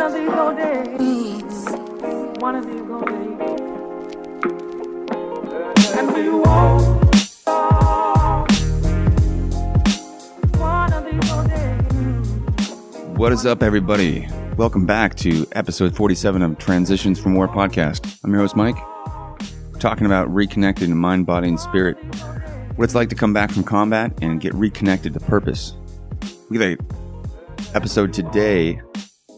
of these old days, one of these old days, and we won't stop. One of these old days. What is up, everybody? Welcome back to episode 47 of Transitions from War podcast. I'm your host, Mike. We're talking about reconnecting to mind, body, and spirit. What it's like to come back from combat and get reconnected to purpose. We got an episode today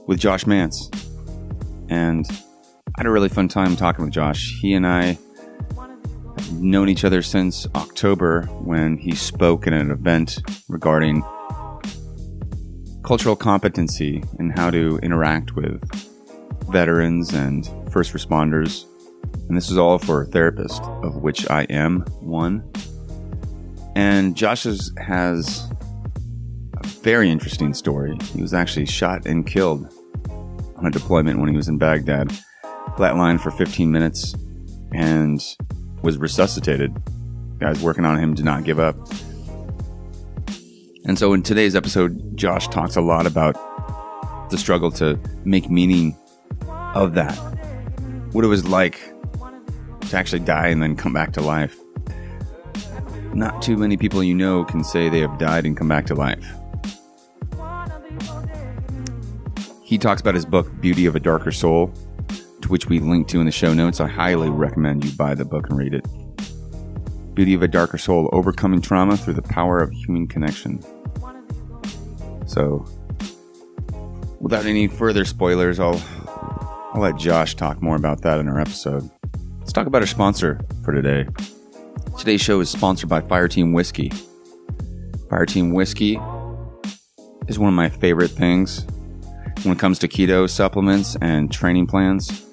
with Josh Mantz. And I had a really fun time talking with Josh. He and I have known each other since October when he spoke at an event regarding cultural competency and how to interact with veterans and first responders. And this is all for a therapist, of which I am one. And Josh has a very interesting story. He was actually shot and killed on a deployment when he was in Baghdad, flatlined for 15 minutes, and was resuscitated. Guys working on him did not give up. And so in today's episode, Josh talks a lot about the struggle to make meaning of that. What it was like to actually die and then come back to life. Not too many people you know can say they have died and come back to life. He talks about his book, Beauty of a Darker Soul, to which we link to in the show notes. I highly recommend you buy the book and read it. Beauty of a Darker Soul, Overcoming Trauma Through the Power of Human Connection. So, without any further spoilers, I'll let Josh talk more about that in our episode. Let's talk about our sponsor for today. Today's show is sponsored by Fireteam Whiskey. Fireteam Whiskey is one of my favorite things when it comes to keto supplements and training plans.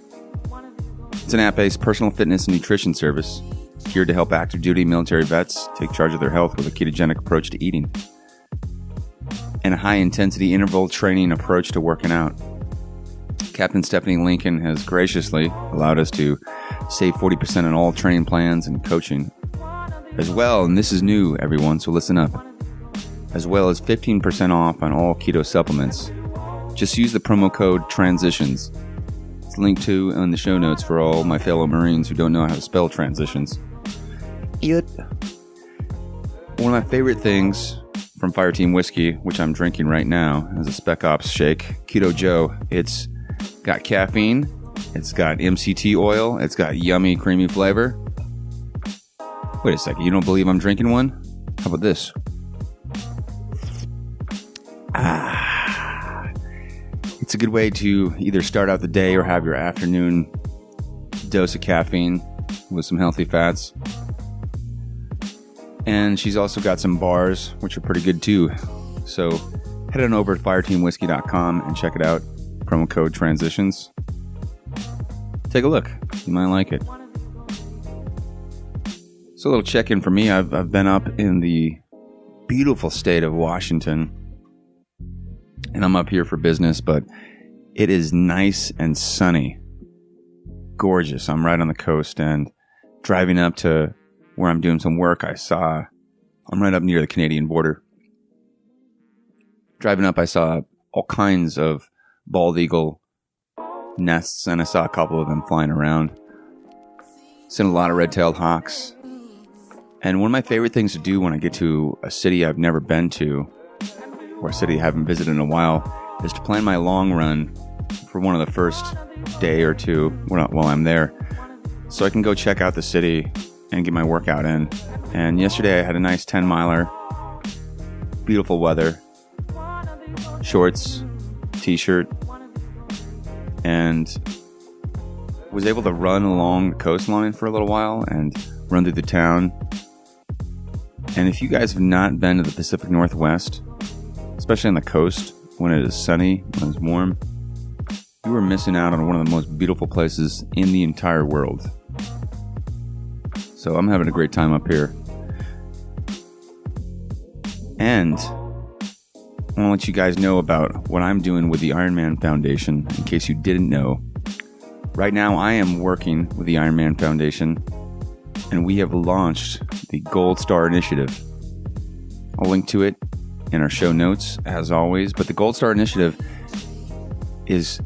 It's an app-based personal fitness and nutrition service geared to help active duty military vets take charge of their health with a ketogenic approach to eating and a high-intensity interval training approach to working out. Captain Stephanie Lincoln has graciously allowed us to save 40% on all training plans and coaching as well, and this is new, everyone, so listen up, as well as 15% off on all keto supplements. Just use the promo code TRANSITIONS. It's linked to in the show notes for all my fellow Marines who don't know how to spell transitions. One of my favorite things from Fireteam Whiskey, which I'm drinking right now, is a Spec Ops Shake, Keto Joe. It's got caffeine, it's got MCT oil, it's got yummy, creamy flavor. Wait a second, you don't believe I'm drinking one? How about this? It's a good way to either start out the day or have your afternoon dose of caffeine with some healthy fats. And she's also got some bars, which are pretty good too. So head on over to fireteamwhiskey.com and check it out. Promo code TRANSITIONS. Take a look. You might like it. So a little check-in for me. I've been up in the beautiful state of Washington. And I'm up here for business, but it is nice and sunny. Gorgeous. I'm right on the coast, and driving up to where I'm doing some work, I'm right up near the Canadian border. Driving up, I saw all kinds of bald eagle nests, and I saw a couple of them flying around. Seen a lot of red-tailed hawks. And one of my favorite things to do when I get to a city I've never been to, or a city I haven't visited in a while, is to plan my long run for one of the first day or two while I'm there, so I can go check out the city and get my workout in. And yesterday I had a nice 10-miler, beautiful weather, shorts, t-shirt, and was able to run along the coastline for a little while and run through the town. And if you guys have not been to the Pacific Northwest, especially on the coast, when it is sunny, when it's warm, you are missing out on one of the most beautiful places in the entire world. So I'm having a great time up here. And I want to let you guys know about what I'm doing with the Ironman Foundation, in case you didn't know. Right now, I am working with the Ironman Foundation, and we have launched the Gold Star Initiative. I'll link to it in our show notes, as always. But the Gold Star Initiative is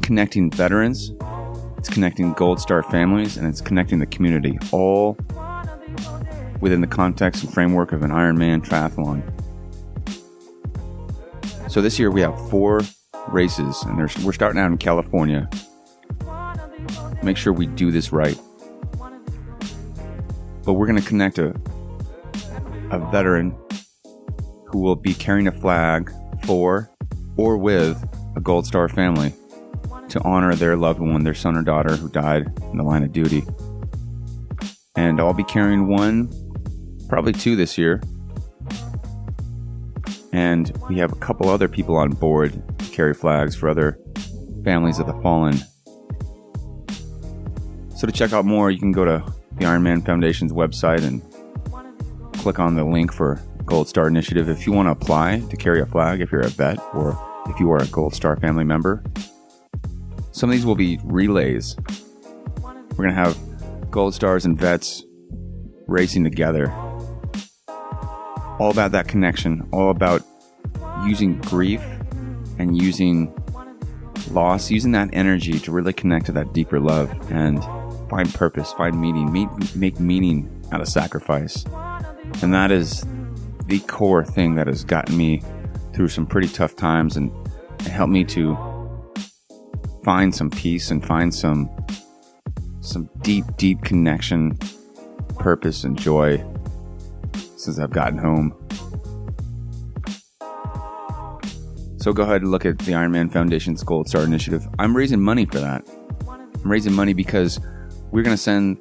connecting veterans, it's connecting Gold Star families, and it's connecting the community, all within the context and framework of an Ironman triathlon. So this year we have 4 races, and we're starting out in California. Make sure we do this right. But we're going to connect a veteran who will be carrying a flag for or with a Gold Star family to honor their loved one, their son or daughter who died in the line of duty. And I'll be carrying 1, probably 2 this year. And we have a couple other people on board to carry flags for other families of the fallen. So to check out more, you can go to the Ironman Foundation's website and click on the link for Gold Star Initiative. If you want to apply to carry a flag, if you're a vet or if you are a Gold Star family member. Some of these will be relays. We're going to have Gold Stars and vets racing together. All about that connection, all about using grief and using loss, using that energy to really connect to that deeper love and find purpose, find meaning, make meaning out of sacrifice. And that is the core thing that has gotten me through some pretty tough times and helped me to find some peace and find some deep connection, purpose, and joy since I've gotten home. So go ahead and look at the Ironman Foundation's Gold Star Initiative. I'm raising money for that. I'm raising money because we're going to send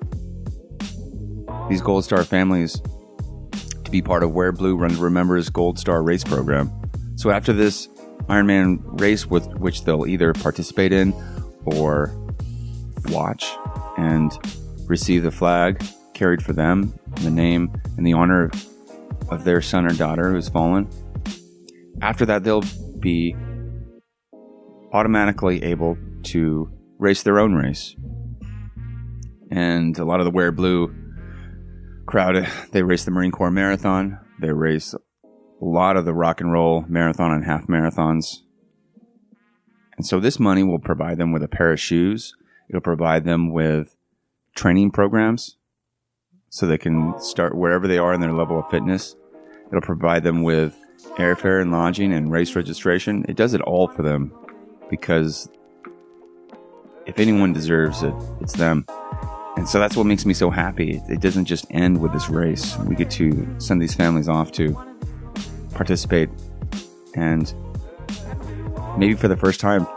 these Gold Star families to be part of Wear Blue Remembers Gold Star race program. So after this Ironman race, with which they'll either participate in or watch and receive the flag carried for them in the name and the honor of their son or daughter who's fallen. After that, they'll be automatically able to race their own race. And a lot of the Wear Blue crowd, they race the Marine Corps Marathon. They race a lot of the rock and roll marathon and half marathons. And so this money will provide them with a pair of shoes. It'll provide them with training programs so they can start wherever they are in their level of fitness. It'll provide them with airfare and lodging and race registration. It does it all for them because if anyone deserves it, it's them. And so that's what makes me so happy. It doesn't just end with this race. We get to send these families off to participate and maybe for the first time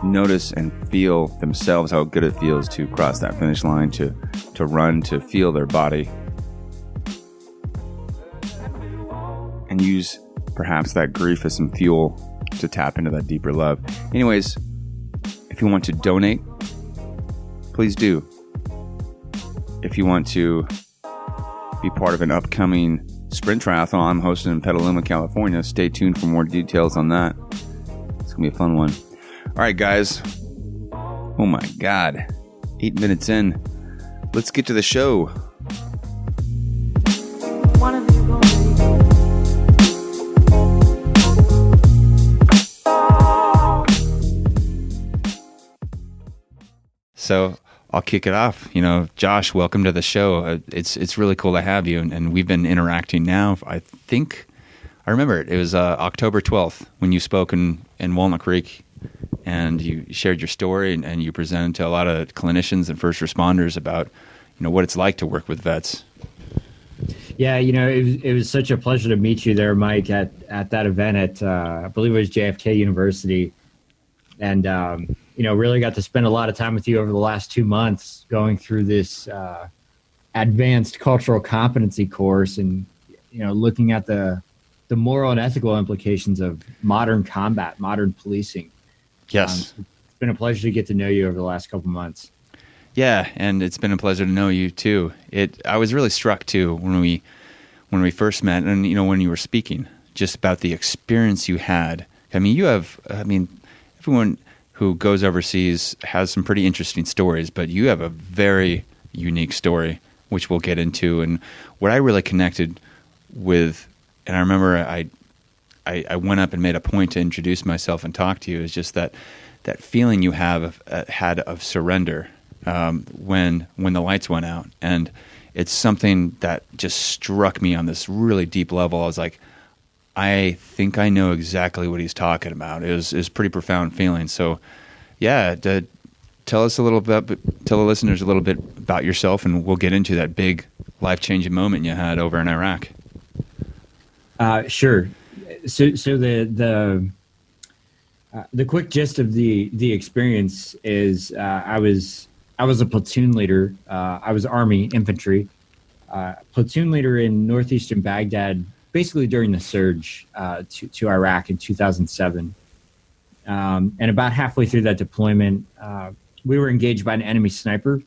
notice and feel themselves how good it feels to cross that finish line, to run, to feel their body, and use perhaps that grief as some fuel to tap into that deeper love. Anyways, if you want to donate, please do. If you want to be part of an upcoming sprint triathlon I'm hosting in Petaluma, California, stay tuned for more details on that. It's going to be a fun one. All right, guys. Oh my God. 8 minutes in. Let's get to the show. One of you gonna So I'll kick it off. Josh, welcome to the show. It's really cool to have you, and we've been interacting now. I remember it. It was October 12th when you spoke in Walnut Creek, and you shared your story, and you presented to a lot of clinicians and first responders about what it's like to work with vets. Yeah, it was such a pleasure to meet you there, Mike, at that event at I believe it was JFK University, and really got to spend a lot of time with you over the last 2 months going through this advanced cultural competency course, and looking at the moral and ethical implications of modern combat, modern policing. Yes, it's been a pleasure to get to know you over the last couple months. Yeah, and it's been a pleasure to know you too. I was really struck too when we first met, and when you were speaking just about the experience you had. Everyone who goes overseas has some pretty interesting stories, but you have a very unique story, which we'll get into. And what I really connected with, and I remember I went up and made a point to introduce myself and talk to you, is just that feeling you had of surrender when the lights went out. And it's something that just struck me on this really deep level. I was like, I think I know exactly what he's talking about. It was a pretty profound feeling. So, yeah, tell the listeners a little bit about yourself, and we'll get into that big life-changing moment you had over in Iraq. Sure. So the quick gist of the experience is I was a platoon leader. I was Army infantry, platoon leader in northeastern Baghdad, basically during the surge to Iraq in 2007. And about halfway through that deployment, we were engaged by an enemy sniper,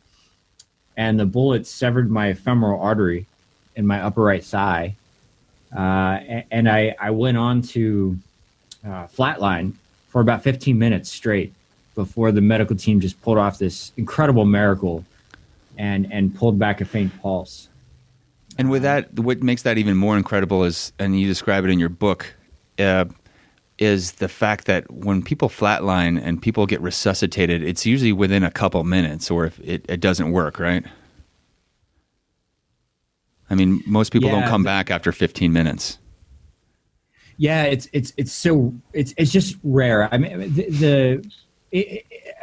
and the bullet severed my femoral artery in my upper right thigh. And I went on to flatline for about 15 minutes straight before the medical team just pulled off this incredible miracle and pulled back a faint pulse. And with that, what makes that even more incredible is, and you describe it in your book, is the fact that when people flatline and people get resuscitated, it's usually within a couple minutes, or if it doesn't work, right? I mean, most people don't come back after 15 minutes. Yeah, it's just rare. I mean,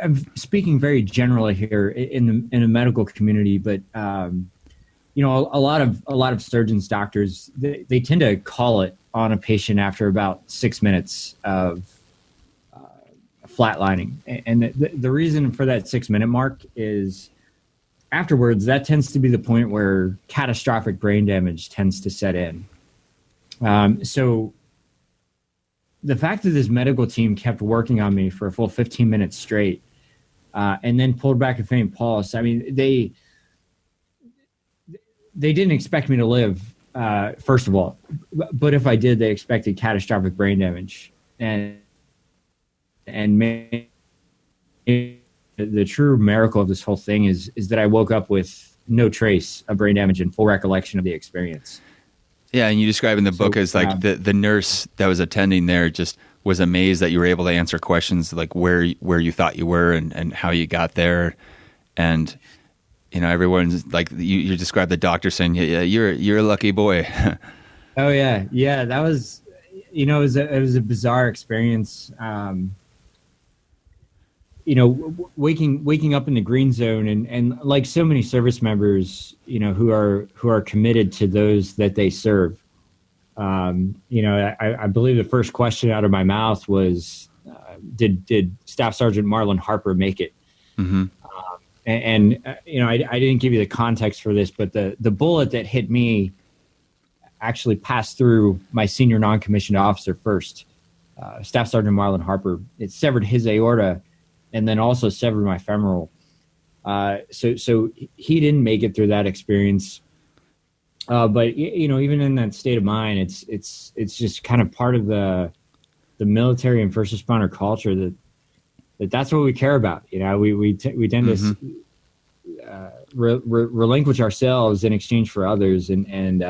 I'm speaking very generally here in the medical community, but you know, a lot of surgeons, doctors, they tend to call it on a patient after about 6 minutes of flatlining, and the reason for that 6 minute mark is afterwards that tends to be the point where catastrophic brain damage tends to set in. So the fact that this medical team kept working on me for a full 15 minutes straight, and then pulled back a faint pulse. I mean, they didn't expect me to live, first of all, but if I did, they expected catastrophic brain damage. And the true miracle of this whole thing is that I woke up with no trace of brain damage and full recollection of the experience. Yeah, and you describe in the book as like the nurse that was attending there just was amazed that you were able to answer questions like where you thought you were and how you got there. And you know, everyone's like, you described the doctor saying, "Yeah, you're a lucky boy." Oh yeah, that was, you know, it was a bizarre experience. You know, waking up in the green zone, and like so many service members, you know, who are committed to those that they serve. You know, I believe the first question out of my mouth was, "Did Staff Sergeant Marlon Harper make it?" Mm-hmm. And you know, I didn't give you the context for this, but the bullet that hit me actually passed through my senior non-commissioned officer first, Staff Sergeant Marlon Harper. It severed his aorta, and then also severed my femoral. So he didn't make it through that experience. But you know, even in that state of mind, it's just kind of part of the military and first responder culture that's what we care about. You know, we tend to relinquish ourselves in exchange for others, and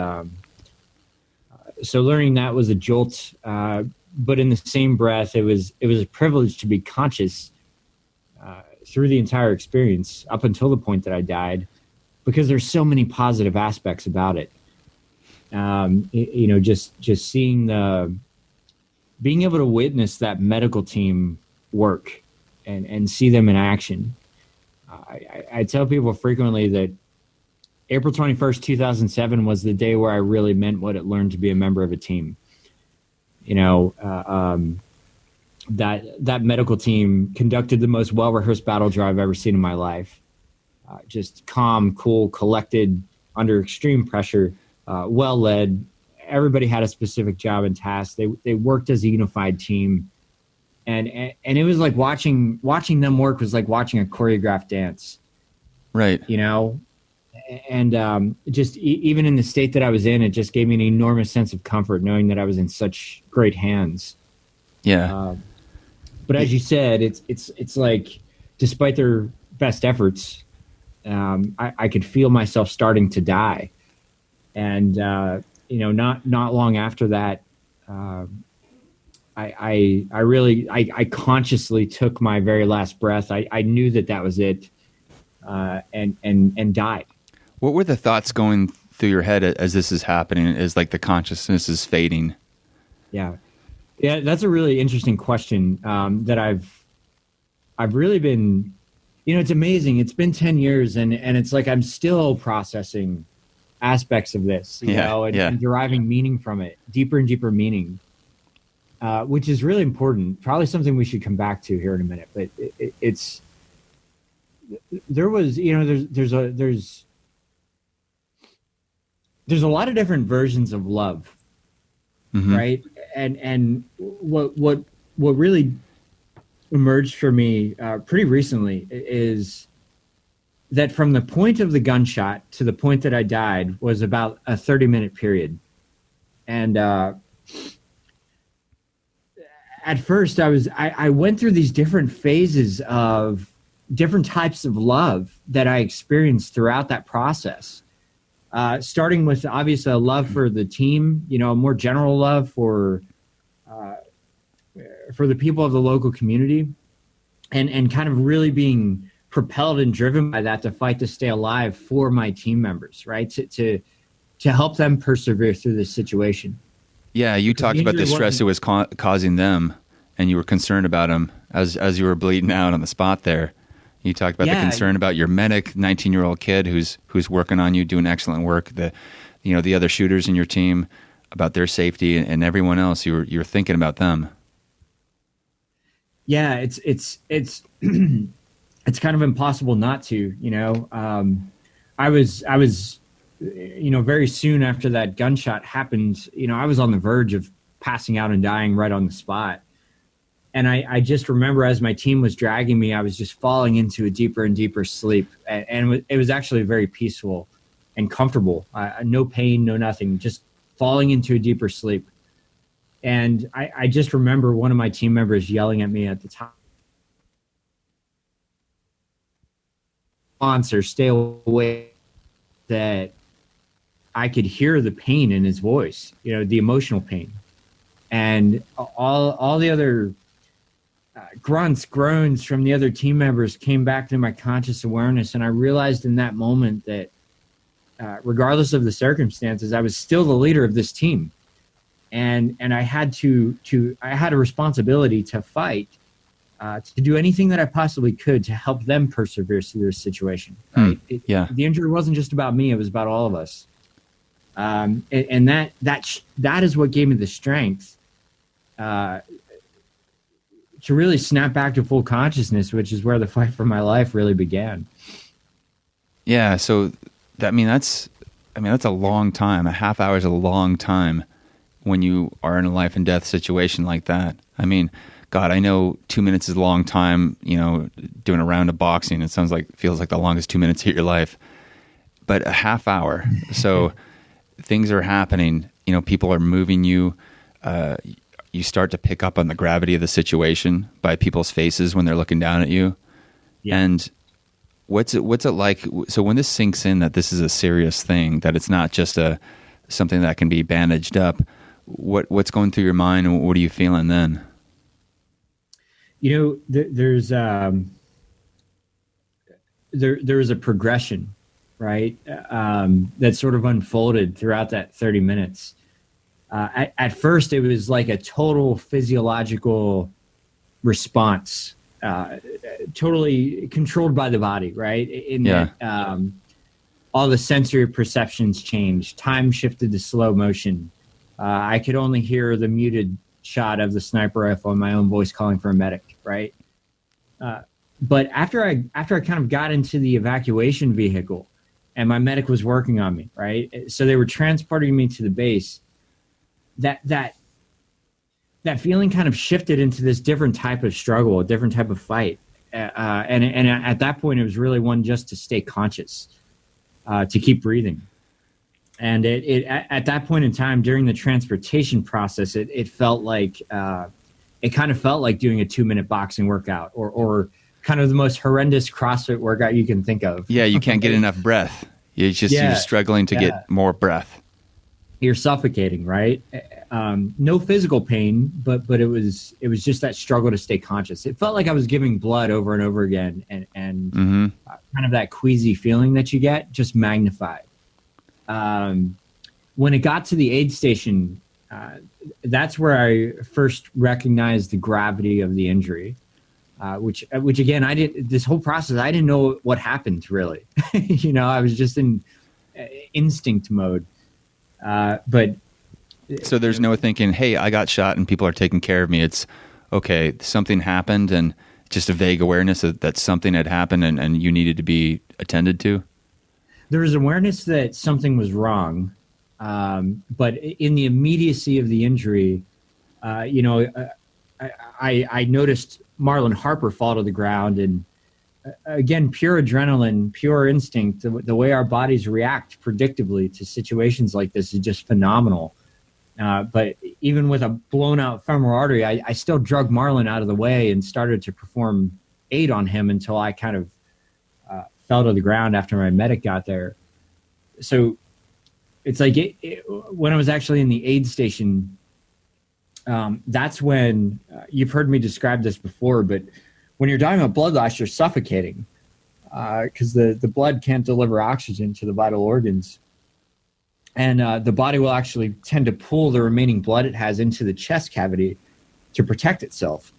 so learning that was a jolt. But in the same breath, it was a privilege to be conscious through the entire experience up until the point that I died, because there's so many positive aspects about it. You know, just seeing being able to witness that medical team work and see them in action. I tell people frequently that April 21st, 2007 was the day where I really meant what it learned to be a member of a team. You know, that medical team conducted the most well-rehearsed battle drill I've ever seen in my life. Just calm, cool, collected, under extreme pressure, well-led. Everybody had a specific job and task. They worked as a unified team. And it was like watching them work was like watching a choreographed dance. Right. You know? And just even in the state that I was in, it just gave me an enormous sense of comfort knowing that I was in such great hands. Yeah. But as you said, it's like, despite their best efforts, I could feel myself starting to die. And, you know, not long after that, I consciously took my very last breath. I knew that was it, and died. What were the thoughts going through your head as this is happening, as like the consciousness is fading? Yeah, that's a really interesting question that I've really been, it's amazing. It's been 10 years and it's like I'm still processing aspects of this, and deriving meaning from it, deeper and deeper meaning, which is really important. Probably something we should come back to here in a minute. But there's a lot of different versions of love, right? And what really emerged for me pretty recently is that from the point of the gunshot to the point that I died was about a 30-minute period. And at first I went through these different phases of different types of love that I experienced throughout that process. Starting with obviously a love for the team, a more general love for the people of the local community, and kind of really being propelled and driven by that to fight to stay alive for my team members, right? To help them persevere through this situation. Yeah, you talked about the stress it was causing them, and you were concerned about them as you were bleeding out on the spot there. You talked about the concern about your medic, 19-year-old kid who's working on you, doing excellent work. The other shooters in your team, about their safety, and everyone else. You're thinking about them. Yeah, it's it's kind of impossible not to. I was very soon after that gunshot happened. I was on the verge of passing out and dying right on the spot. And I just remember as my team was dragging me, I was just falling into a deeper and deeper sleep. And it was actually very peaceful and comfortable. No pain, no nothing, just falling into a deeper sleep. And I just remember one of my team members yelling at me at the time, "Sponsor, stay away." That I could hear the pain in his voice, the emotional pain. And all the other grunts, groans from the other team members came back to my conscious awareness. And I realized in that moment that regardless of the circumstances, I was still the leader of this team. And I had I had a responsibility to fight, to do anything that I possibly could to help them persevere through this situation. Right? The injury wasn't just about me; it was about all of us. And that is what gave me the strength to really snap back to full consciousness, which is where the fight for my life really began. Yeah. So that's a long time. A half hour is a long time when you are in a life and death situation like that. I mean, God, I know 2 minutes is a long time, doing a round of boxing. It feels like the longest 2 minutes of your life, but a half hour. So things are happening, people are moving you. You start to pick up on the gravity of the situation by people's faces when they're looking down at you. Yeah. And what's it like? So when this sinks in that this is a serious thing, that it's not just something that can be bandaged up, what's going through your mind, and what are you feeling then? There's there was a progression, right? That sort of unfolded throughout that 30 minutes. At first, it was like a total physiological response, totally controlled by the body, right? That all the sensory perceptions changed. Time shifted to slow motion. I could only hear the muted shot of the sniper rifle and my own voice calling for a medic, right? But after I kind of got into the evacuation vehicle and my medic was working on me, right? So they were transporting me to the base. That feeling kind of shifted into this different type of struggle, a different type of fight. And at that point, it was really one just to stay conscious, to keep breathing. And at that point in time, during the transportation process, it felt like it kind of felt like doing a 2-minute boxing workout or kind of the most horrendous CrossFit workout you can think of. Yeah, you can't get enough breath. You're struggling to get more breath. You're suffocating, right? no physical pain, but it was just that struggle to stay conscious. It felt like I was giving blood over and over again, and kind of that queasy feeling that you get, just magnified. When it got to the aid station, that's where I first recognized the gravity of the injury. Which again, this whole process, I didn't know what happened really. I was just in instinct mode. But so there's no thinking, hey, I got shot and people are taking care of me. It's okay, something happened and just a vague awareness that something had happened and you needed to be attended to. There was awareness that something was wrong. But in the immediacy of the injury, I noticed Marlon Harper fall to the ground, and again, pure adrenaline, pure instinct. The way our bodies react predictably to situations like this is just phenomenal. But even with a blown out femoral artery, I still drug Marlon out of the way and started to perform aid on him until I kind of fell to the ground after my medic got there. So it's like when I was actually in the aid station, that's when you've heard me describe this before, but when you're dying of blood loss, you're suffocating because the blood can't deliver oxygen to the vital organs. And the body will actually tend to pull the remaining blood it has into the chest cavity to protect itself.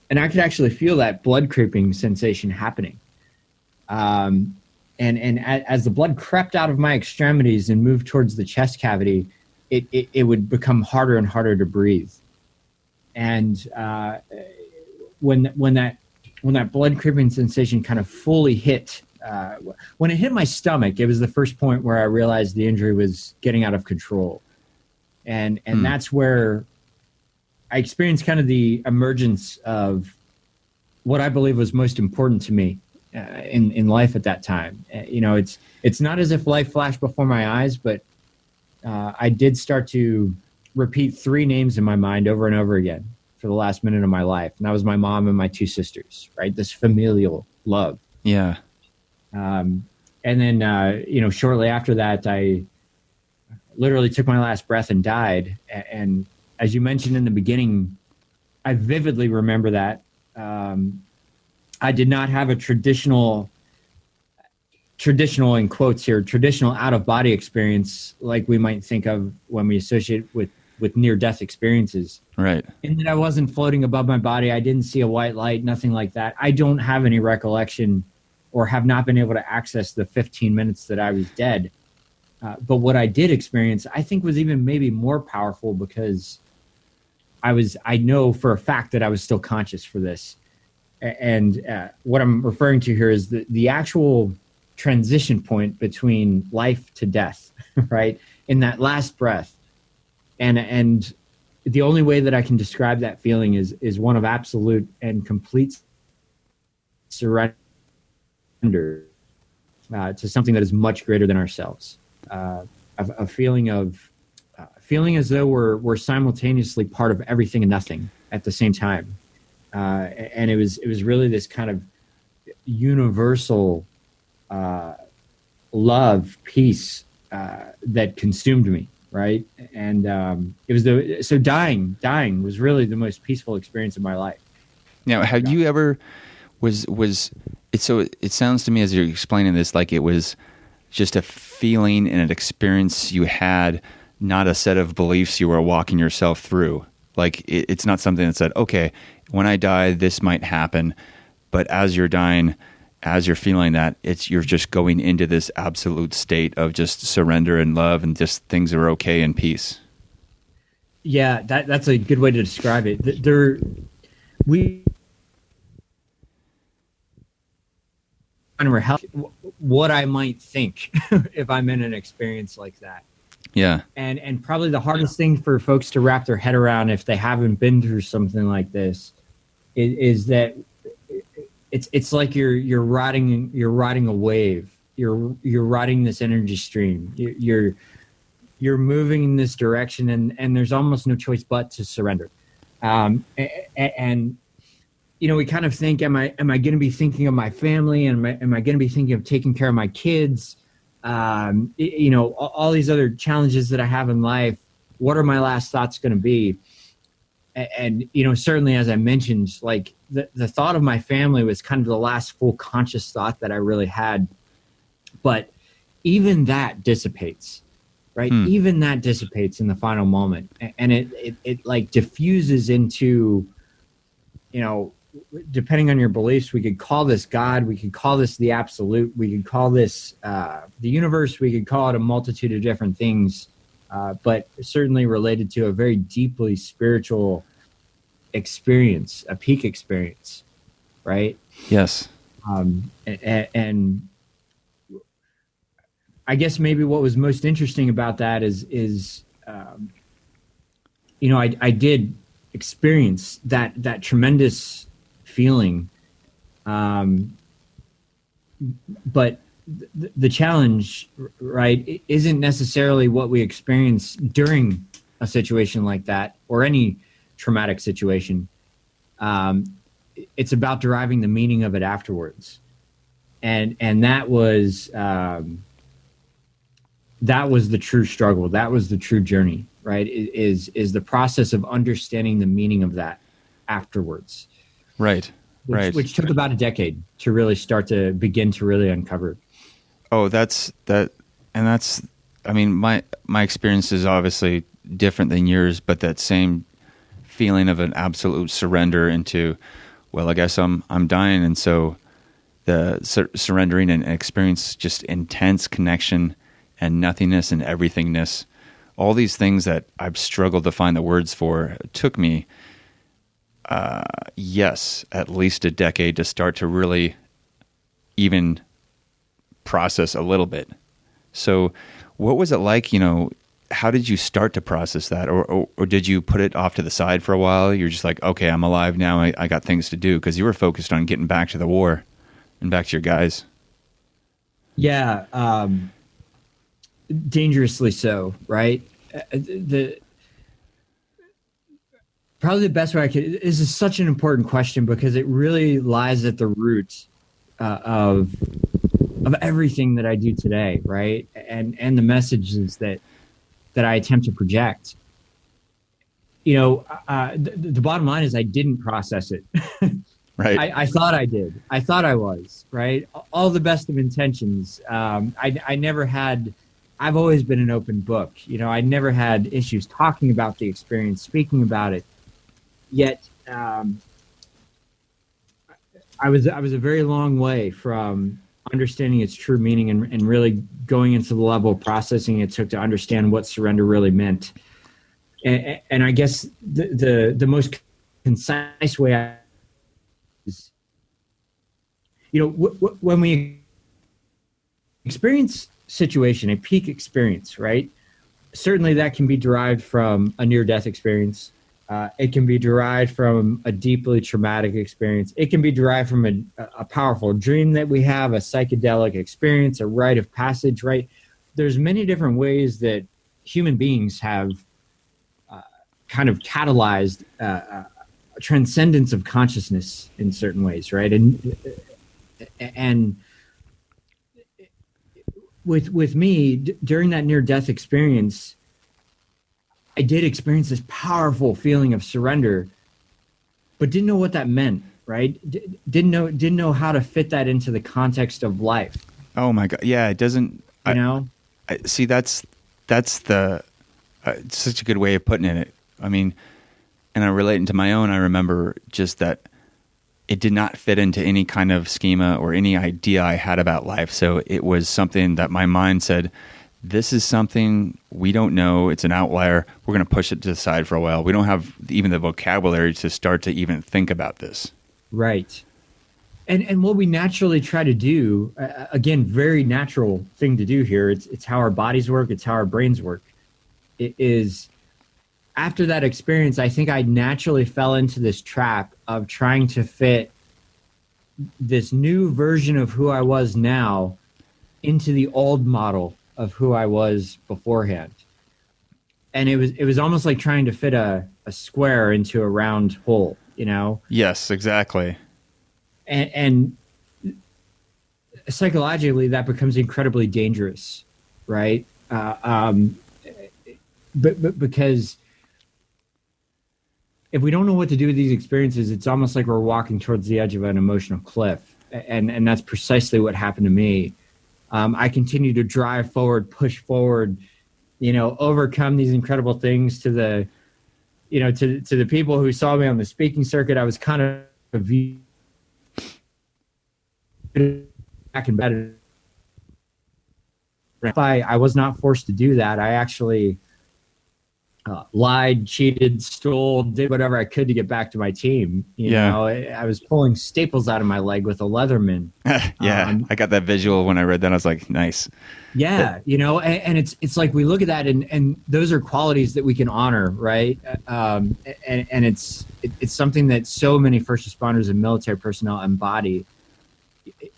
And I could actually feel that blood creeping sensation happening. And as the blood crept out of my extremities and moved towards the chest cavity, it would become harder and harder to breathe. And when that blood creeping sensation kind of fully hit, when it hit my stomach, it was the first point where I realized the injury was getting out of control. And that's where I experienced kind of the emergence of what I believe was most important to me in life at that time. It's not as if life flashed before my eyes, but I did start to repeat 3 names in my mind over and over again for the last minute of my life. And that was my mom and my 2 sisters, right? This familial love. Yeah. And then, shortly after that, I literally took my last breath and died. And as you mentioned in the beginning, I vividly remember that. I did not have a traditional in quotes here, traditional out-of-body experience like we might think of when we associate with near-death experiences. Right. And that I wasn't floating above my body. I didn't see a white light, nothing like that. I don't have any recollection or have not been able to access the 15 minutes that I was dead. But what I did experience, I think, was even maybe more powerful because I know for a fact that I was still conscious for this. And what I'm referring to here is the actual transition point between life to death, right? In that last breath. And the only way that I can describe that feeling is one of absolute and complete surrender to something that is much greater than ourselves. A feeling as though we're simultaneously part of everything and nothing at the same time. And it was really this kind of universal love, peace that consumed me, right? And it was dying was really the most peaceful experience of my life. Now, have you ever was it? So it sounds to me as you're explaining this like it was just a feeling and an experience you had, not a set of beliefs you were walking yourself through. Like it's not something that said, okay, when I die, this might happen. But as you're dying, as you're feeling that, you're just going into this absolute state of just surrender and love, and just things are okay and peace. Yeah, that's a good way to describe it. What I might think if I'm in an experience like that. Yeah. And probably the hardest thing for folks to wrap their head around if they haven't been through something like this is that it's like you're riding a wave. You're riding this energy stream. You're moving in this direction, and there's almost no choice but to surrender. And we kind of think, am I going to be thinking of my family? And am I going to be thinking of taking care of my kids? All these other challenges that I have in life what are my last thoughts going to be? And, you know, certainly, as I mentioned, like the thought of my family was kind of the last full conscious thought that I really had. But even that dissipates, right? Even that dissipates in the final moment. And it like diffuses into, you know, depending on your beliefs, we could call this God, we could call this the absolute, we could call this the universe, we could call it a multitude of different things, but certainly related to a very deeply spiritual experience, a peak experience, right? Yes. And I guess maybe what was most interesting about that is you know, I did experience that tremendous feeling, but the challenge, right, isn't necessarily what we experience during a situation like that or any traumatic situation. It's about deriving the meaning of it afterwards, and that was the true struggle. That was the true journey, right? Is the process of understanding the meaning of that afterwards. Right. Which took about a decade to really start to begin to really uncover. Oh, I mean, my experience is obviously different than yours, but that same feeling of an absolute surrender into, well, I guess I'm dying. And so the surrendering and experience just intense connection and nothingness and everythingness, all these things that I've struggled to find the words for, took me, yes, at least a decade to start to really even process a little bit. So what was it like, you know, how did you start to process that? Or did you put it off to the side for a while? You're just like, okay, I'm alive now. I got things to do, because you were focused on getting back to the war and back to your guys. Yeah. Dangerously so, right? Probably the best way I could, this is such an important question because it really lies at the root of everything that I do today, right? And the messages that I attempt to project. You know, the bottom line is I didn't process it. Right. I thought I did. I thought I was, right? All the best of intentions. I never had, I've always been an open book. You know, I never had issues talking about the experience, speaking about it. Yet, I was a very long way from understanding its true meaning and really going into the level of processing it took to understand what surrender really meant. And I guess the most concise way is, you know, when we experience situation, a peak experience, right? Certainly that can be derived from a near-death experience. It can be derived from a deeply traumatic experience. It can be derived from a powerful dream that we have, a psychedelic experience, a rite of passage, right? There's many different ways that human beings have kind of catalyzed a transcendence of consciousness in certain ways, right? And with me, during that near-death experience, I did experience this powerful feeling of surrender, but didn't know what that meant, right? Didn't know how to fit that into the context of life. Oh my God. Yeah. It doesn't, you know, see, that's the, it's such a good way of putting it. I mean, and I relate to my own, I remember just that it did not fit into any kind of schema or any idea I had about life. So it was something that my mind said, this is something we don't know. It's an outlier. We're going to push it to the side for a while. We don't have even the vocabulary to start to even think about this. Right. And what we naturally try to do, again, very natural thing to do here. It's how our bodies work. It's how our brains work. It is, after that experience, I think I naturally fell into this trap of trying to fit this new version of who I was now into the old model of who I was beforehand. And it was almost like trying to fit a square into a round hole, you know? Yes, exactly. And psychologically, that becomes incredibly dangerous, right? but because if we don't know what to do with these experiences, it's almost like we're walking towards the edge of an emotional cliff. And that's precisely what happened to me. I continue to drive forward, push forward, overcome these incredible things to the people who saw me on the speaking circuit. I was kind of back in bed. I was not forced to do that. I actually lied, cheated, stole, did whatever I could to get back to my team. You know, I was pulling staples out of my leg with a Leatherman. I got that visual when I read that. I was like, nice. Yeah, and it's like we look at that and those are qualities that we can honor, right? And it's something that so many first responders and military personnel embody.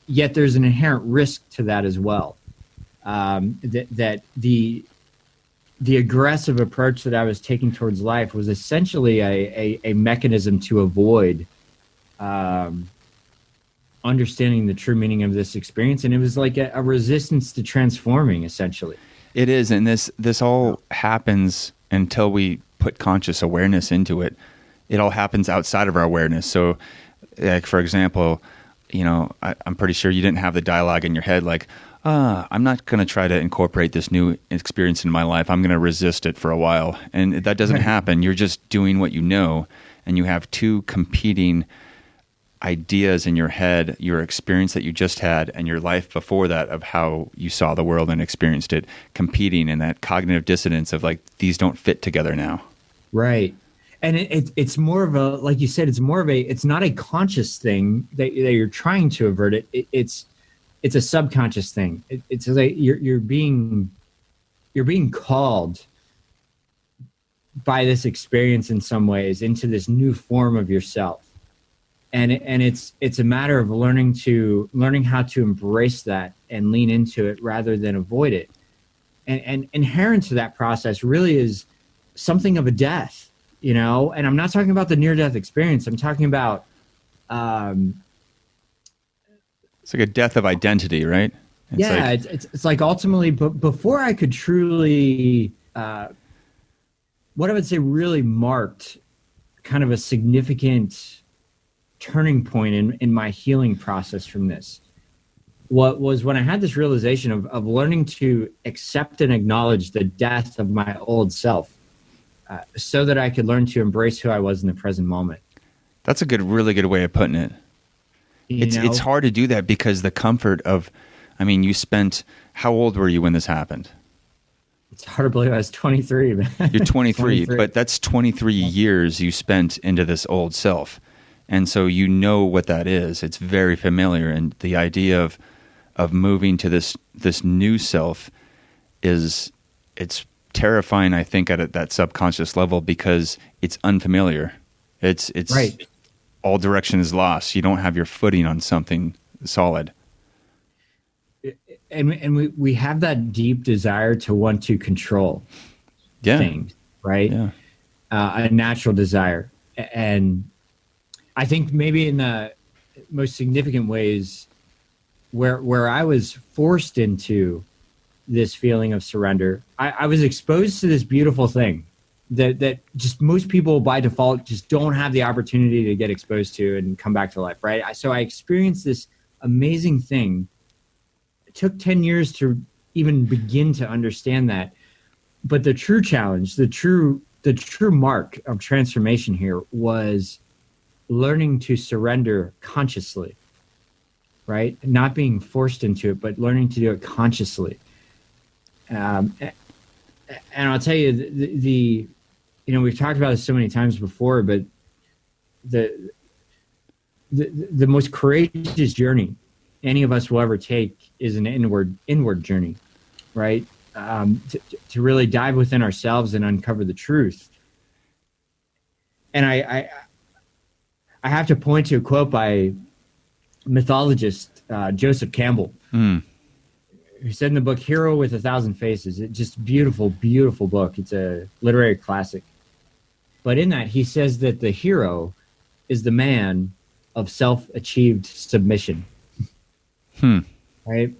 Yet there's an inherent risk to that as well. That the aggressive approach that I was taking towards life was essentially a mechanism to avoid understanding the true meaning of this experience. And it was like a resistance to transforming, essentially. It is. And this all happens until we put conscious awareness into it. It all happens outside of our awareness. So, like, for example, I'm pretty sure you didn't have the dialogue in your head like, I'm not going to try to incorporate this new experience in my life. I'm going to resist it for a while. And that doesn't happen. You're just doing what you know, and you have two competing ideas in your head, your experience that you just had and your life before that of how you saw the world and experienced it, competing in that cognitive dissonance of like, these don't fit together now. Right. And it's more of a, like you said, it's not a conscious thing that you're trying to avert it. It's a subconscious thing. It's like you're being called by this experience in some ways into this new form of yourself. And it's a matter of learning how to embrace that and lean into it rather than avoid it. And inherent to that process really is something of a death, and I'm not talking about the near-death experience. I'm talking about it's like a death of identity, right? It's like ultimately, but before I could truly, what I would say really marked kind of a significant turning point in my healing process from this. What was when I had this realization of learning to accept and acknowledge the death of my old self, so that I could learn to embrace who I was in the present moment. That's a really good way of putting it. It's hard to do that because the comfort of, you spent, how old were you when this happened? It's hard to believe I was 23, man. You're 23, but that's 23 years you spent into this old self. And so you know what that is. It's very familiar. And the idea of moving to this new self it's terrifying, I think, at that subconscious level because it's unfamiliar. It's right. All direction is lost. You don't have your footing on something solid. And we have that deep desire to want to control things, right? Yeah. A natural desire. And I think maybe in the most significant ways where I was forced into this feeling of surrender, I was exposed to this beautiful thing that just most people by default just don't have the opportunity to get exposed to and come back to life, right? So I experienced this amazing thing. It took 10 years to even begin to understand that. But the true challenge, the true mark of transformation here was learning to surrender consciously, right? Not being forced into it, but learning to do it consciously. And I'll tell you, we've talked about this so many times before, but the most courageous journey any of us will ever take is an inward journey, right? To really dive within ourselves and uncover the truth. And I have to point to a quote by mythologist Joseph Campbell, who said in the book Hero with a Thousand Faces, it's just beautiful, beautiful book. It's a literary classic. But in that, he says that the hero is the man of self-achieved submission. Right?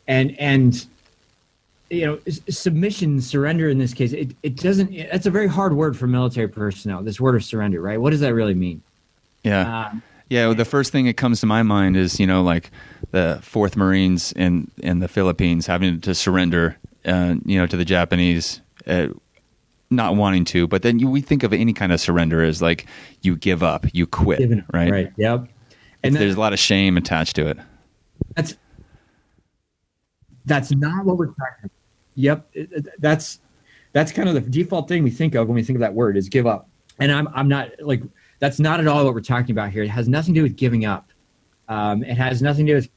And submission, surrender in this case, it doesn't, that's a very hard word for military personnel, this word of surrender, right? What does that really mean? Yeah. Yeah. The first thing that comes to my mind is, like the 4th Marines in the Philippines having to surrender, to the Japanese, not wanting to, but then we think of any kind of surrender as like you give up, you quit, right? Right. Yep. And there's a lot of shame attached to it. That's not what we're talking about. Yep. That's kind of the default thing we think of when we think of that word is give up. And I'm not like, that's not at all what we're talking about here. It has nothing to do with giving up. It has nothing to do with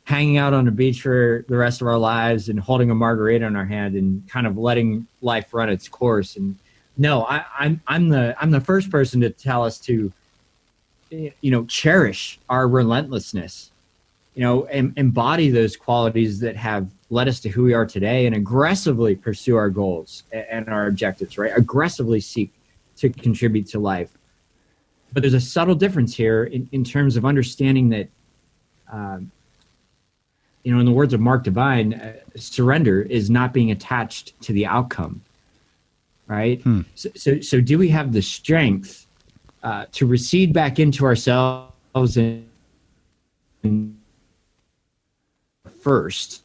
hanging out on the beach for the rest of our lives and holding a margarita in our hand and kind of letting life run its course. And no, I'm the first person to tell us to, cherish our relentlessness, embody those qualities that have led us to who we are today and aggressively pursue our goals and our objectives, right? Aggressively seek to contribute to life. But there's a subtle difference here in terms of understanding that, in the words of Mark Divine, surrender is not being attached to the outcome, right? So do we have the strength to recede back into ourselves and first?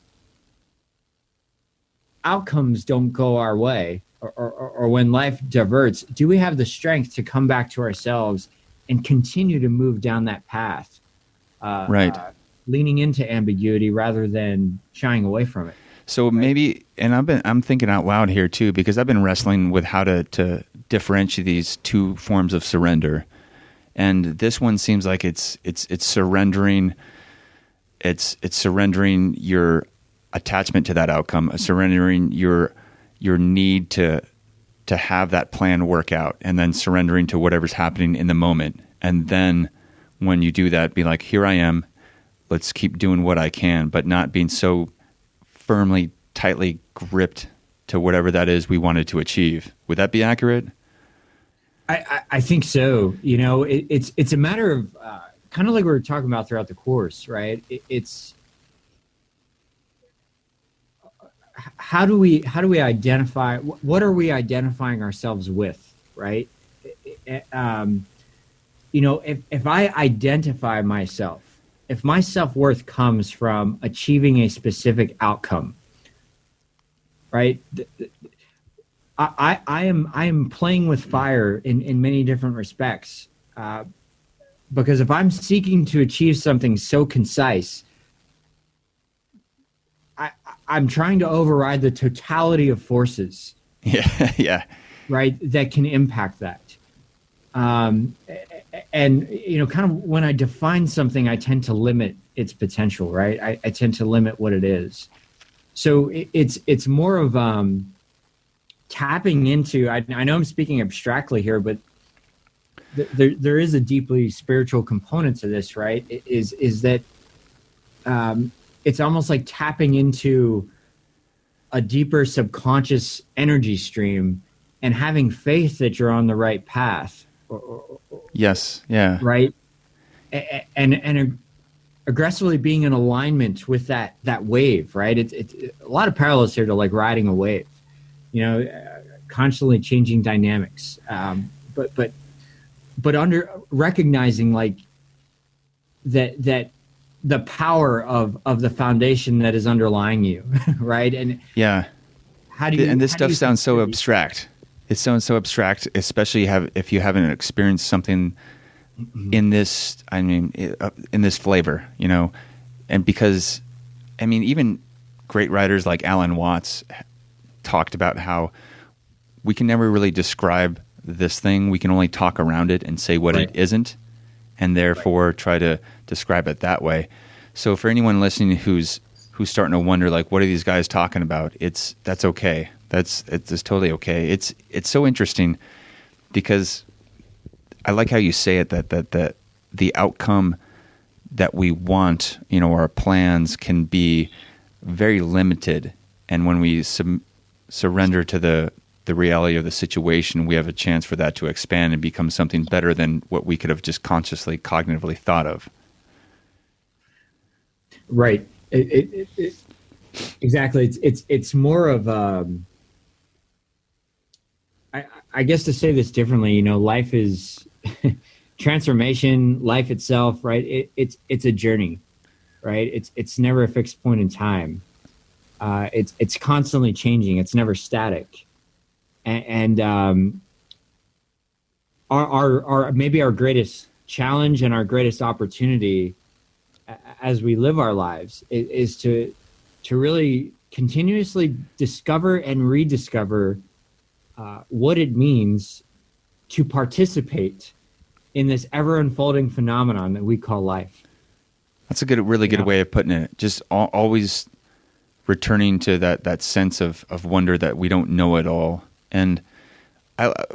Outcomes don't go our way, or when life diverts, do we have the strength to come back to ourselves and continue to move down that path? Right. Leaning into ambiguity rather than shying away from it. So maybe, and I'm thinking out loud here too, because I've been wrestling with how to differentiate these two forms of surrender. And this one seems like it's surrendering. It's surrendering your attachment to that outcome, surrendering your need to have that plan work out, and then surrendering to whatever's happening in the moment. And then when you do that, be like, here I am, let's keep doing what I can, but not being so firmly, tightly gripped to whatever that is we wanted to achieve. Would that be accurate? I think so. It's a matter of kind of like we were talking about throughout the course, right? It's how do we identify, what are we identifying ourselves with, right? If I identify myself, if my self-worth comes from achieving a specific outcome, right? I am playing with fire in many different respects, because if I'm seeking to achieve something so concise, I'm trying to override the totality of forces. Yeah. Right, that can impact that. And kind of when I define something, I tend to limit its potential, right? I tend to limit what it is. So it's more of tapping into. I know I'm speaking abstractly here, but there is a deeply spiritual component to this, right? Is that it's almost like tapping into a deeper subconscious energy stream and having faith that you're on the right path. Yes. Yeah. Right. And aggressively being in alignment with that wave, right? It's a lot of parallels here to like riding a wave, constantly changing dynamics. But under recognizing like that the power of the foundation that is underlying you, right? And yeah, how do you? And this stuff sounds so abstract. It sounds so abstract, especially if you haven't experienced something in this. I mean, in this flavor, and because, I mean, even great writers like Alan Watts talked about how we can never really describe this thing. We can only talk around it and say what it isn't, and therefore try to describe it that way. So for anyone listening who's starting to wonder, like, what are these guys talking about? That's okay. It's totally okay. It's so interesting because I like how you say it, that the outcome that we want, our plans can be very limited, and when we surrender to the reality of the situation, we have a chance for that to expand and become something better than what we could have just consciously, cognitively thought of. Right. Exactly. It's more of I guess to say this differently, life is transformation, life itself, right? It's a journey, right? It's never a fixed point in time. It's constantly changing. It's never static. And our maybe our greatest challenge and our greatest opportunity as we live our lives is to really continuously discover and rediscover what it means to participate in this ever unfolding phenomenon that we call life. That's a really good way of putting it. Just always returning to that sense of wonder that we don't know it all. And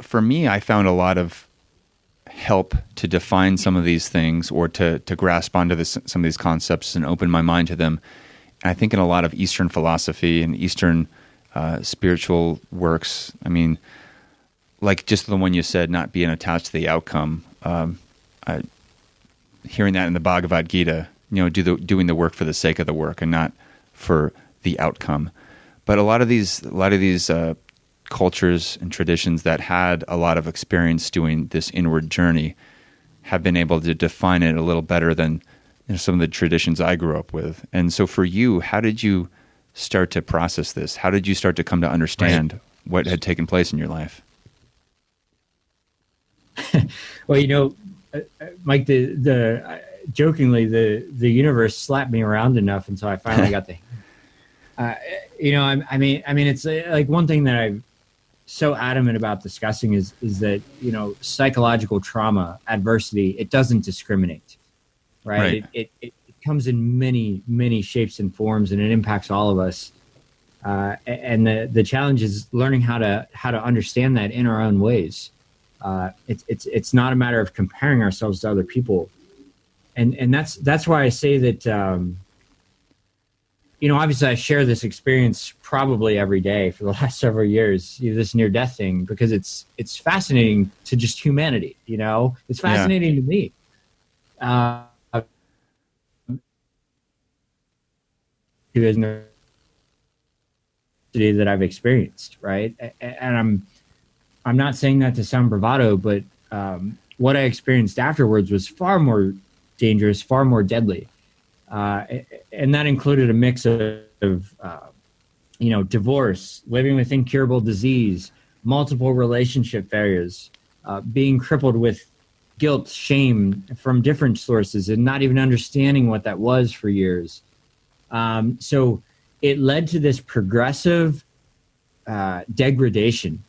for me, I found a lot of help to define some of these things or to grasp onto some of these concepts and open my mind to them. And I think in a lot of Eastern philosophy and Eastern spiritual works, I mean, like just the one you said, not being attached to the outcome. Hearing that in the Bhagavad Gita, doing the work for the sake of the work and not for the outcome. But a lot of these cultures and traditions that had a lot of experience doing this inward journey have been able to define it a little better than some of the traditions I grew up with. And so for you, how did you start to process this? How did you start to come to understand what had taken place in your life? Well, Mike, jokingly, the universe slapped me around enough until I finally got the. I mean, it's like one thing that I'm so adamant about discussing is that psychological trauma, adversity, it doesn't discriminate, right? It comes in many shapes and forms, and it impacts all of us. And the challenge is learning how to understand that in our own ways. It's not a matter of comparing ourselves to other people, and that's why I say that. Obviously, I share this experience probably every day for the last several years. This near-death thing, because it's fascinating to just humanity. It's fascinating to me. You guys know that I've experienced, right? And I'm not saying that to sound bravado, but what I experienced afterwards was far more dangerous, far more deadly. And that included a mix of divorce, living with incurable disease, multiple relationship failures, being crippled with guilt, shame from different sources, and not even understanding what that was for years. So it led to this progressive degradation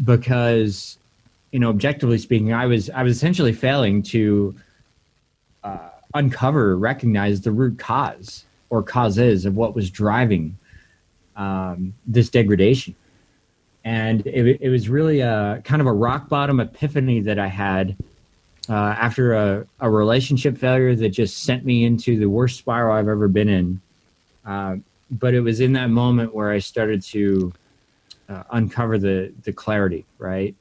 because, objectively speaking, I was essentially failing to recognize the root cause or causes of what was driving this degradation. And it was really a kind of a rock bottom epiphany that I had after a relationship failure that just sent me into the worst spiral I've ever been in. But it was in that moment where I started to uncover the clarity, right?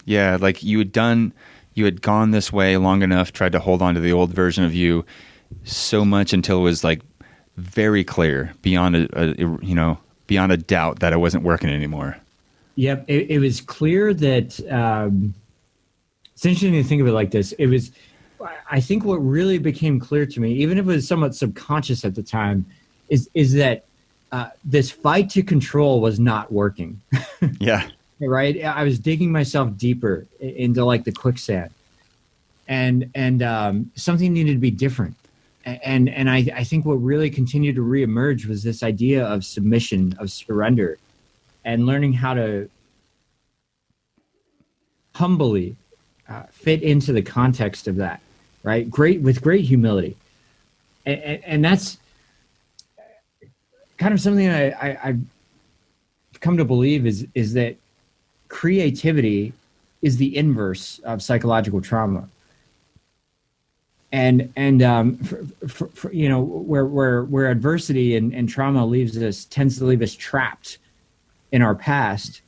Yeah, like you had gone this way long enough, tried to hold on to the old version of you so much until it was like very clear beyond a doubt that it wasn't working anymore. Yep. It was clear that, it's interesting to think of it like this. I think what really became clear to me, even if it was somewhat subconscious at the time, is that this fight to control was not working. Yeah. Right. I was digging myself deeper into like the quicksand, and something needed to be different. And I think what really continued to reemerge was this idea of submission, of surrender, and learning how to humbly fit into the context of that, right? With great humility. And that's kind of something I've come to believe is that creativity is the inverse of psychological trauma. And where adversity and trauma tends to leave us trapped in our past,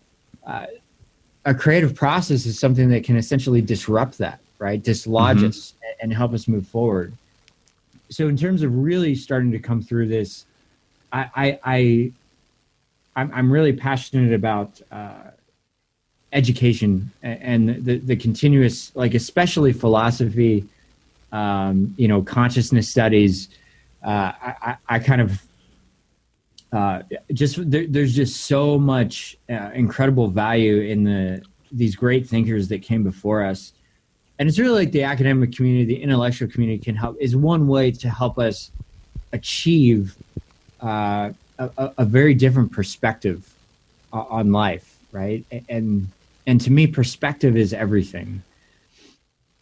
a creative process is something that can essentially disrupt that, right? Dislodge us and help us move forward. So in terms of really starting to come through this I'm really passionate about education and the continuous, like especially philosophy, consciousness studies. I kind of there's just so much incredible value in these great thinkers that came before us, and it's really like the academic community, the intellectual community is one way to help us achieve a very different perspective on life, right? And to me, perspective is everything.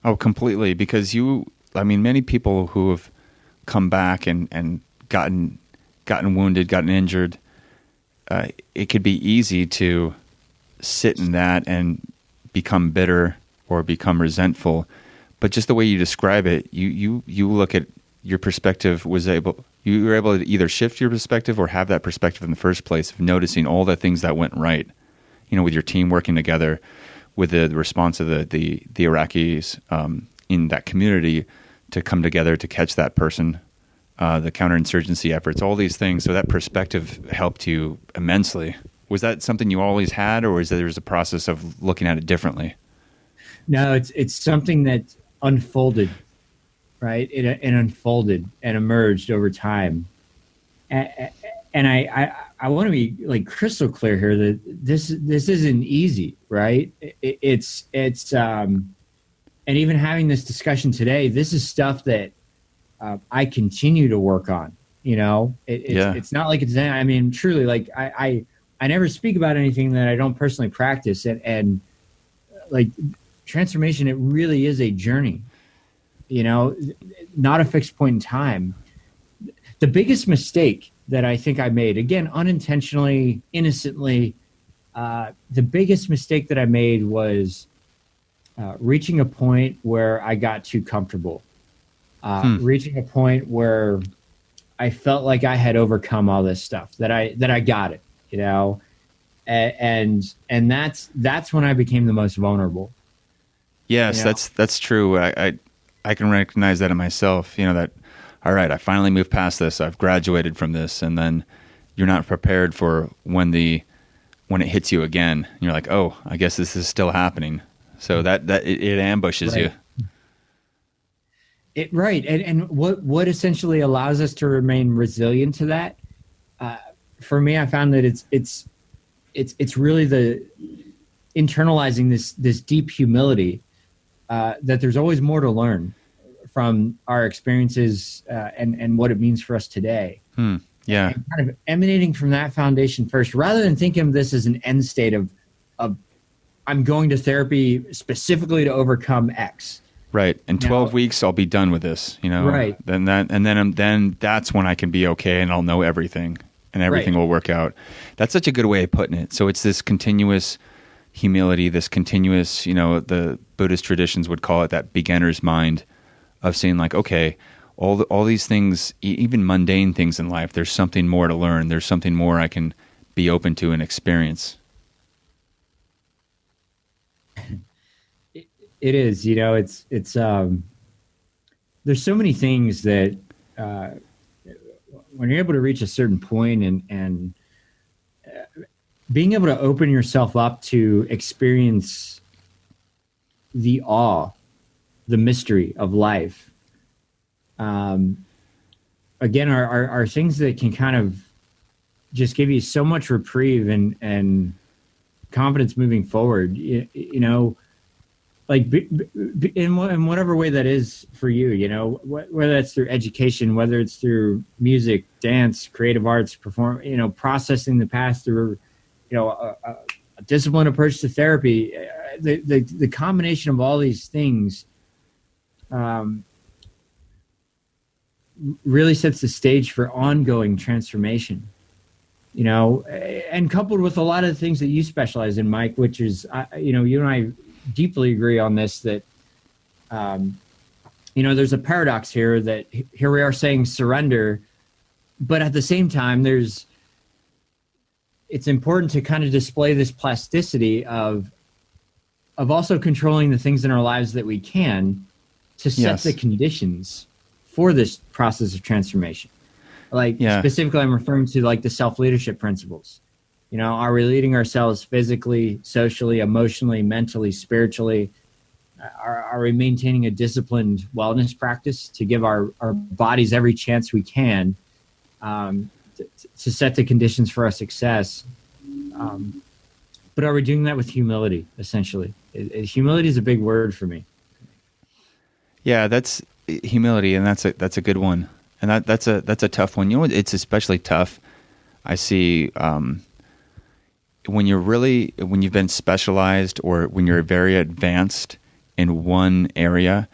Oh, completely. Because many people who have come back and gotten wounded, gotten injured, it could be easy to sit in that and become bitter or become resentful. But just the way you describe it, you look at your perspective you were able to either shift your perspective or have that perspective in the first place of noticing all the things that went right, with your team working together, with the response of the Iraqis in that community to come together to catch that person, the counterinsurgency efforts, all these things. So that perspective helped you immensely. Was that something you always had, or was there a process of looking at it differently? No, it's something that unfolded, right? It unfolded and emerged over time. And I want to be like crystal clear here that this isn't easy, right? It's and even having this discussion today, this is stuff that I continue to work on. It's not like it's. I mean, truly, like I never speak about anything that I don't personally practice, and like transformation, it really is a journey. Not a fixed point in time. The biggest mistake that I think I made, again, unintentionally, innocently, the biggest mistake that I made was reaching a point where I got too comfortable, reaching a point where I felt like I had overcome all this stuff, that I got it, and that's when I became the most vulnerable. Yes, that's true. I can recognize that in myself, that, all right, I finally moved past this. I've graduated from this. And then you're not prepared for when it hits you again. You're like, oh, I guess this is still happening. So that it ambushes you. Right. And what essentially allows us to remain resilient to that? For me, I found that it's really the internalizing this deep humility, that there's always more to learn from our experiences and what it means for us today. Yeah. And kind of emanating from that foundation first, rather than thinking of this as an end state of I'm going to therapy specifically to overcome X. Right. In 12 weeks, I'll be done with this, Right. Then that's when I can be okay and I'll know everything and everything will work out. That's such a good way of putting it. So it's this continuous humility, this continuous, the Buddhist traditions would call it that beginner's mind of saying like, okay, all these things, even mundane things in life, there's something more to learn. There's something more I can be open to and experience. It is, it's there's so many things that when you're able to reach a certain point and being able to open yourself up to experience the awe, the mystery of life, again, are things that can kind of just give you so much reprieve and confidence moving forward. Like in whatever way that is for you, whether that's through education, whether it's through music, dance, creative arts, processing the past through, a disciplined approach to therapy, the combination of all these things really sets the stage for ongoing transformation, and coupled with a lot of the things that you specialize in, Mike, which is, you and I deeply agree on this, that, there's a paradox here that here we are saying surrender, but at the same time, it's important to kind of display this plasticity of also controlling the things in our lives that we can to set the conditions for this process of transformation. Like specifically, I'm referring to like the self-leadership principles. You know, are we leading ourselves physically, socially, emotionally, mentally, spiritually? Are we maintaining a disciplined wellness practice to give our bodies every chance we can to set the conditions for our success? But are we doing that with humility, essentially? Humility is a big word for me. Yeah, that's humility, and that's a good one. And that's a tough one. You know, it's especially tough. I see when you've been specialized or when you're very advanced in one area,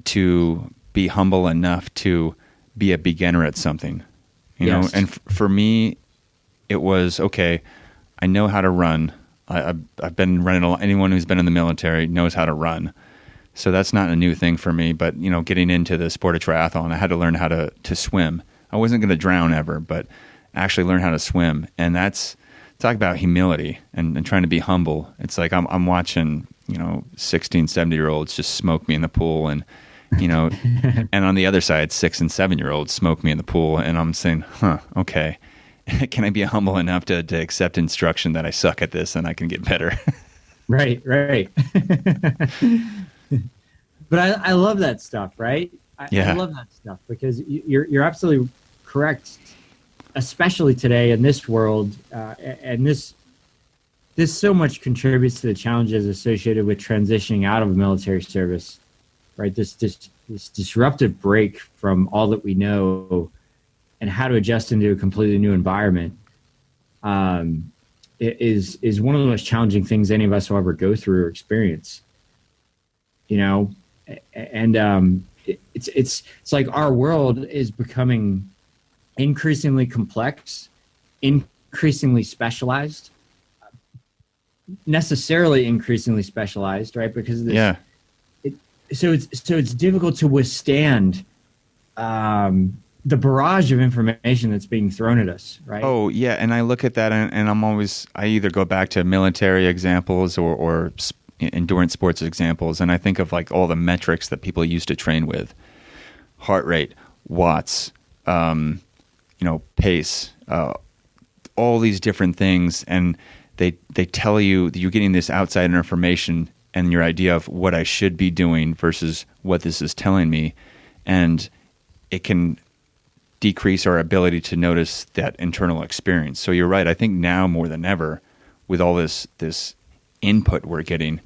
to be humble enough to be a beginner at something, you know. And for me, it was okay. I know how to run. I've been running a lot. Anyone who's been in the military knows how to run. So that's not a new thing for me, but you know, getting into the sport of triathlon, I had to learn how to swim. I wasn't going to drown ever, but actually learn how to swim. And that's, talk about humility and trying to be humble. It's like I'm watching, you know, 16, 70-year-olds just smoke me in the pool, and, you know, and on the other side, 6 and 7-year-olds smoke me in the pool, and I'm saying, okay, can I be humble enough to accept instruction that I suck at this and I can get better? Right. But I love that stuff, right? I love that stuff because you're absolutely correct, especially today in this world, and this so much contributes to the challenges associated with transitioning out of military service, right? This disruptive break from all that we know and how to adjust into a completely new environment is one of the most challenging things any of us will ever go through or experience. You know, and it's like our world is becoming increasingly complex, increasingly specialized, necessarily increasingly specialized, right? Because of this, so it's difficult to withstand the barrage of information that's being thrown at us, right? Oh yeah, and I look at that and I either go back to military examples or endurance sports examples, and I think of like all the metrics that people used to train with: heart rate, watts, pace, all these different things, and they tell you that you're getting this outside information and your idea of what I should be doing versus what this is telling me, and it can decrease our ability to notice that internal experience. So you're right. I think now more than ever, with all this input we're getting,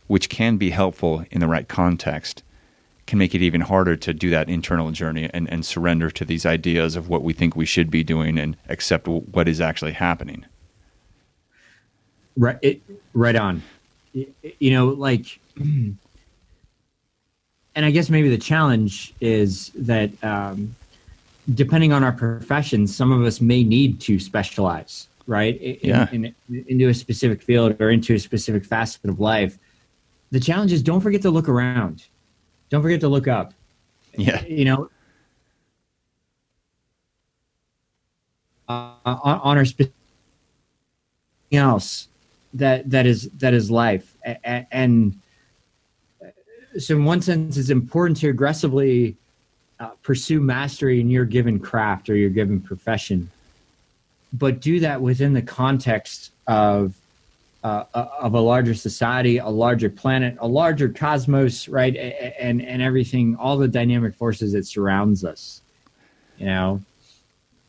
which can be helpful in the right context, can make it even harder to do that internal journey and surrender to these ideas of what we think we should be doing and accept what is actually happening. Right on. You know, like, and I guess maybe the challenge is that depending on our profession, some of us may need to specialize, right? Into a specific field or into a specific facet of life. The challenge is don't forget to look around. Don't forget to look up. Yeah. You know, on our specific else that is life. And so in one sense, it's important to aggressively pursue mastery in your given craft or your given profession, but do that within the context of a larger society, a larger planet, a larger cosmos, right? And everything, all the dynamic forces that surrounds us, you know?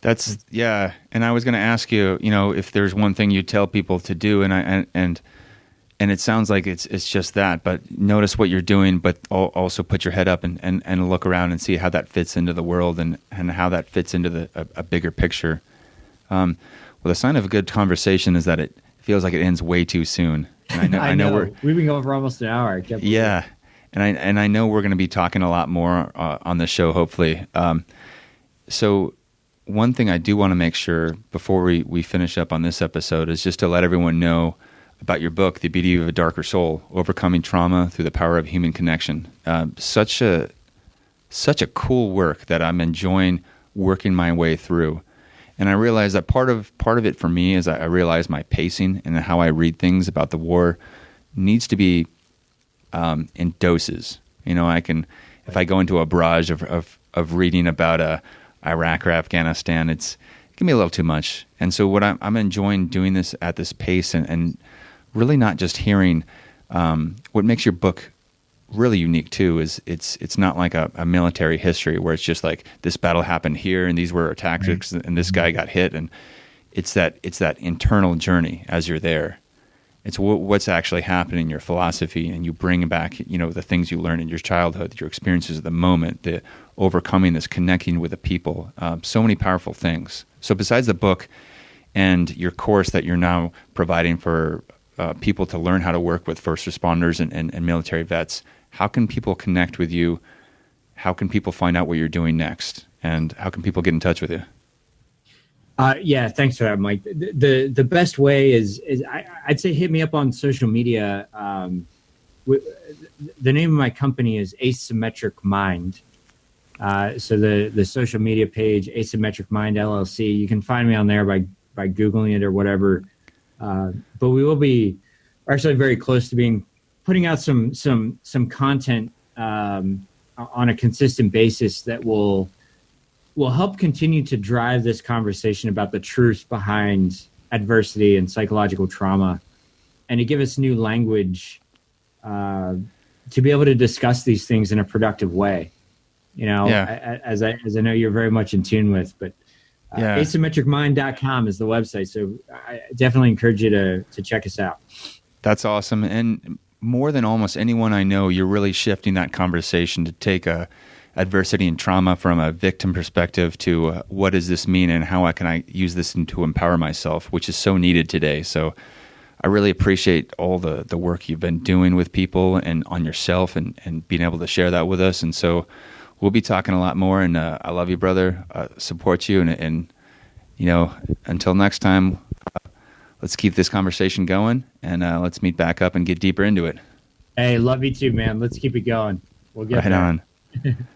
That's, yeah. And I was going to ask you, you know, if there's one thing you tell people to do, and it sounds like it's just that, but notice what you're doing, but also put your head up and look around and see how that fits into the world and how that fits into a bigger picture. Well, the sign of a good conversation is that it feels like it ends way too soon. And I know we've been going for almost an hour. Yeah. And I know we're going to be talking a lot more on the show, hopefully. So one thing I do want to make sure before we finish up on this episode is just to let everyone know about your book, The Beauty of a Darker Soul, Overcoming Trauma Through the Power of Human Connection. Such a cool work that I'm enjoying working my way through. And I realize that part of it for me is I realize my pacing and how I read things about the war needs to be in doses. You know, if I go into a barrage of reading about a Iraq or Afghanistan, it can be a little too much. And so what I'm enjoying doing this at this pace and really not just hearing what makes your book really unique too is it's not like a military history where it's just like this battle happened here and these were our tactics and this guy got hit, and it's that internal journey as you're there. It's what's actually happening in your philosophy, and you bring back, the things you learned in your childhood, your experiences of the moment, the overcoming this, connecting with the people, so many powerful things. So besides the book and your course that you're now providing for people to learn how to work with first responders and military vets, how can people connect with you? How can people find out what you're doing next? And how can people get in touch with you? Yeah, thanks for that, Mike. The best way is I'd say hit me up on social media. The name of my company is Asymmetric Mind. So the social media page, Asymmetric Mind LLC, you can find me on there by Googling it or whatever. But we will be actually very close to putting out some content on a consistent basis that will help continue to drive this conversation about the truth behind adversity and psychological trauma, and to give us new language to be able to discuss these things in a productive way. As I know you're very much in tune with, but asymmetricmind.com is the website. So I definitely encourage you to check us out. That's awesome. And more than almost anyone I know, you're really shifting that conversation to take adversity and trauma from a victim perspective to what does this mean and how can I use this to empower myself, which is so needed today. So I really appreciate all the work you've been doing with people and on yourself and being able to share that with us. And so we'll be talking a lot more, and I love you, brother. Support you, and until next time, let's keep this conversation going, and let's meet back up and get deeper into it. Hey, love you too, man. Let's keep it going. We'll get right there. On.